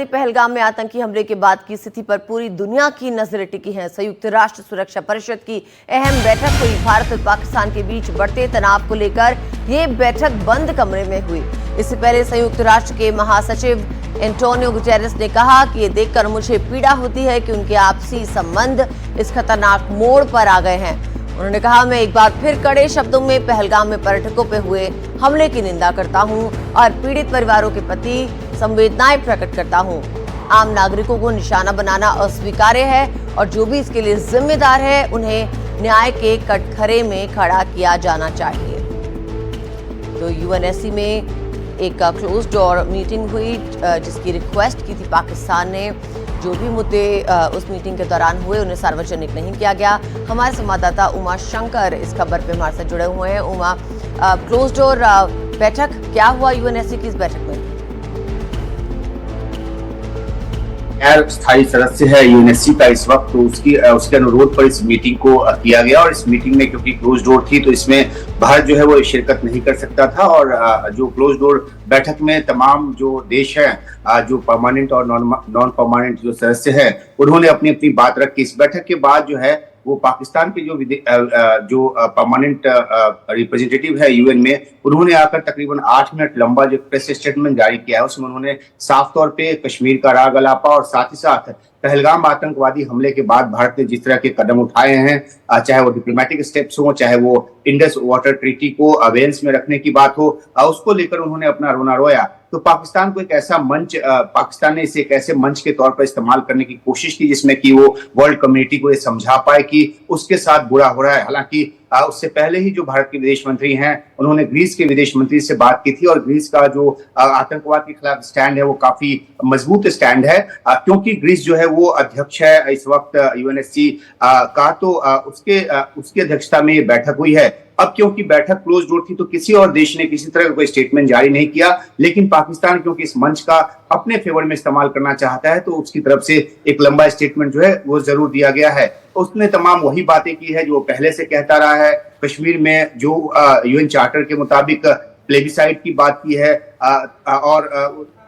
पहलगाम में आतंकी हमले के बाद की स्थिति पर पूरी दुनिया की नजरें टिकी हैं। संयुक्त राष्ट्र सुरक्षा परिषद की अहम बैठक हुई। भारत और पाकिस्तान के बीच बढ़ते तनाव को लेकर ये बैठक बंद कमरे में हुई। इससे पहले संयुक्त राष्ट्र के महासचिव एंटोनियो गुटेरेस ने कहा कि ये देखकर मुझे पीड़ा होती है कि उनके आपसी संबंध इस खतरनाक मोड़ पर आ गए हैं। उन्होंने कहा, मैं एक बार फिर कड़े शब्दों में पहलगाम में पर्यटकों पर हुए हमले की निंदा करता हूं और पीड़ित परिवारों के प्रति संवेदनाएं प्रकट करता हूं। आम नागरिकों को निशाना बनाना अस्वीकार्य है और जो भी इसके लिए जिम्मेदार है उन्हें न्याय के कटघरे में खड़ा किया जाना चाहिए। तो यूएनएससी में एक क्लोज डोर मीटिंग हुई जिसकी रिक्वेस्ट की थी पाकिस्तान ने। जो भी मुद्दे उस मीटिंग के दौरान हुए उन्हें सार्वजनिक नहीं किया गया। हमारे संवाददाता उमा शंकर इस खबर पे हमारे साथ जुड़े हुए हैं। उमा, क्लोज डोर बैठक क्या हुआ यूएनएससी की इस बैठक में? गैर स्थायी सदस्य है यूएनएससी का इस वक्त, तो उसके अनुरोध पर इस मीटिंग को किया गया और इस मीटिंग में क्योंकि क्लोज डोर थी तो इसमें भारत जो है वो शिरकत नहीं कर सकता था। और जो क्लोज डोर बैठक में तमाम जो देश हैं, जो परमानेंट और नॉन परमानेंट जो सदस्य हैं, उन्होंने अपनी अपनी बात रखी। इस बैठक के बाद जो है वो पाकिस्तान के जो परमानेंट रिप्रेजेंटेटिव है यूएन में, उन्होंने आकर तकरीबन 8 मिनट लंबा जो प्रेस स्टेटमेंट जारी किया है उसमें उन्होंने साफ तौर पे कश्मीर का राग अलापा और साथ ही साथ पहलगाम आतंकवादी हमले के बाद भारत ने जिस तरह के कदम उठाए हैं, चाहे वो डिप्लोमेटिक स्टेप्स हो, चाहे वो इंडस वाटर ट्रीटी को अवेयर्स में रखने की बात हो, उसको लेकर उन्होंने अपना रोना रोया। तो पाकिस्तान को एक ऐसा मंच, पाकिस्तान ने इसे एक ऐसे मंच के तौर पर इस्तेमाल करने की कोशिश की जिसमें कि वो वर्ल्ड कम्युनिटी को ये समझा पाए कि उसके साथ बुरा हो रहा है। हालांकि उससे पहले ही जो भारत के विदेश मंत्री हैं उन्होंने ग्रीस के विदेश मंत्री से बात की थी और ग्रीस का जो आतंकवाद के खिलाफ स्टैंड है वो काफी मजबूत स्टैंड है, क्योंकि ग्रीस जो है वो अध्यक्ष है इस वक्त यूएनएससी का। तो उसकी अध्यक्षता में ये बैठक हुई है। अब क्योंकि बैठक क्लोज डोर थी तो किसी और देश ने किसी तरह का कोई स्टेटमेंट जारी नहीं किया, लेकिन पाकिस्तान क्योंकि इस मंच का अपने फेवर में इस्तेमाल करना चाहता है तो उसकी तरफ से एक लंबा स्टेटमेंट जो है वो जरूर दिया गया है। उसने तमाम वही बातें की है जो पहले से कहता रहा है। कश्मीर में जो यूएन चार्टर के मुताबिक प्लेबिसाइड की बात की है और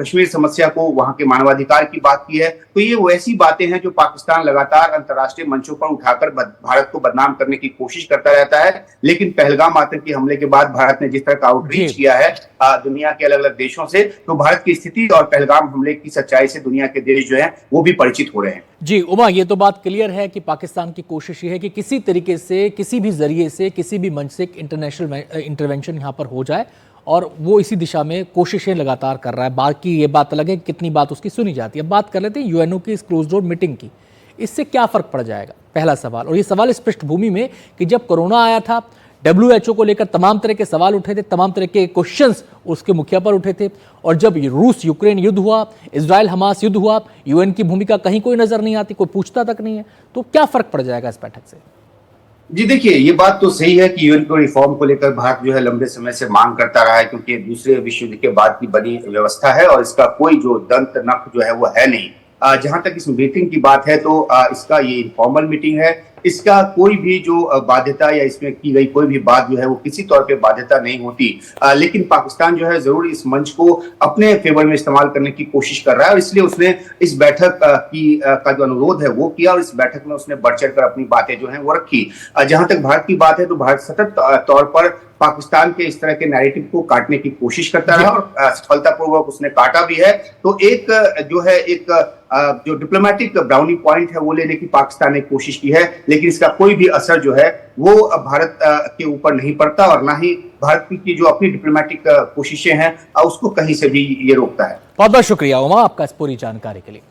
कश्मीर समस्या को वहां के मानवाधिकार की बात की है। तो ये वैसी बातें हैं जो पाकिस्तान लगातार अंतर्राष्ट्रीय मंचों पर उठाकर भारत को बदनाम करने की कोशिश करता रहता है। लेकिन पहलगाम आतंकी हमले के बाद भारत ने जिस तरह का आउटरीच किया है दुनिया के अलग अलग देशों से, तो भारत की स्थिति और पहलगाम हमले की सच्चाई से दुनिया के देश जो है वो भी परिचित हो रहे हैं। जी उमा, ये तो बात क्लियर है कि पाकिस्तान की कोशिश ये है कि किसी तरीके से, किसी भी जरिए से, किसी भी मंच से इंटरनेशनल इंटरवेंशन यहाँ पर हो जाए और वो इसी दिशा में कोशिशें लगातार कर रहा है। बाकी ये बात अलग है कि कितनी बात उसकी सुनी जाती है। अब बात कर लेते हैं यूएनओ की इस क्लोज डोर मीटिंग की। इससे क्या फ़र्क पड़ जाएगा, पहला सवाल। और ये सवाल इस पृष्ठभूमि में कि जब कोरोना आया था WHO को लेकर तमाम तरह के सवाल उठे थे, तमाम तरह के क्वेश्चंस उसके मुखिया पर उठे थे। और जब रूस यूक्रेन युद्ध हुआ, इजराइल हमास युद्ध हुआ, यूएन की भूमिका कहीं कोई नजर नहीं आती, कोई पूछता तक नहीं है। तो क्या फ़र्क पड़ जाएगा इस बैठक से? जी देखिए, ये बात तो सही है कि यूएन को रिफॉर्म को लेकर भारत जो है लंबे समय से मांग करता रहा है, क्योंकि दूसरे विश्व युद्ध के बाद की बनी व्यवस्था है और इसका कोई जो दंत नख जो है वो है नहीं। जहां तक इस मीटिंग की बात है तो इसका ये इनफॉर्मल मीटिंग है। इसका कोई भी जो बाध्यता या इसमें की गई कोई भी बात जो है वो किसी तौर पे बाध्यता नहीं होती। लेकिन पाकिस्तान जो है जरूर इस मंच को अपने फेवर में इस्तेमाल करने की कोशिश कर रहा है और इसलिए उसने इस बैठक का जो अनुरोध है वो किया और इस बैठक में उसने बढ़ चढ़कर अपनी बातें जो है वो रखी। जहां तक भारत की बात है तो भारत सतत तौर पर पाकिस्तान के इस तरह के नैरेटिव को काटने की कोशिश करता रहा और सफलतापूर्वक उसने काटा भी है। तो एक जो है जो डिप्लोमेटिक ब्राउनी पॉइंट है वो लेने की पाकिस्तान ने कोशिश की है, लेकिन इसका कोई भी असर जो है वो भारत के ऊपर नहीं पड़ता और ना ही भारत की जो अपनी डिप्लोमेटिक कोशिशें हैं उसको कहीं से भी ये रोकता है। बहुत बहुत शुक्रिया उमा आपका इस पूरी जानकारी के लिए।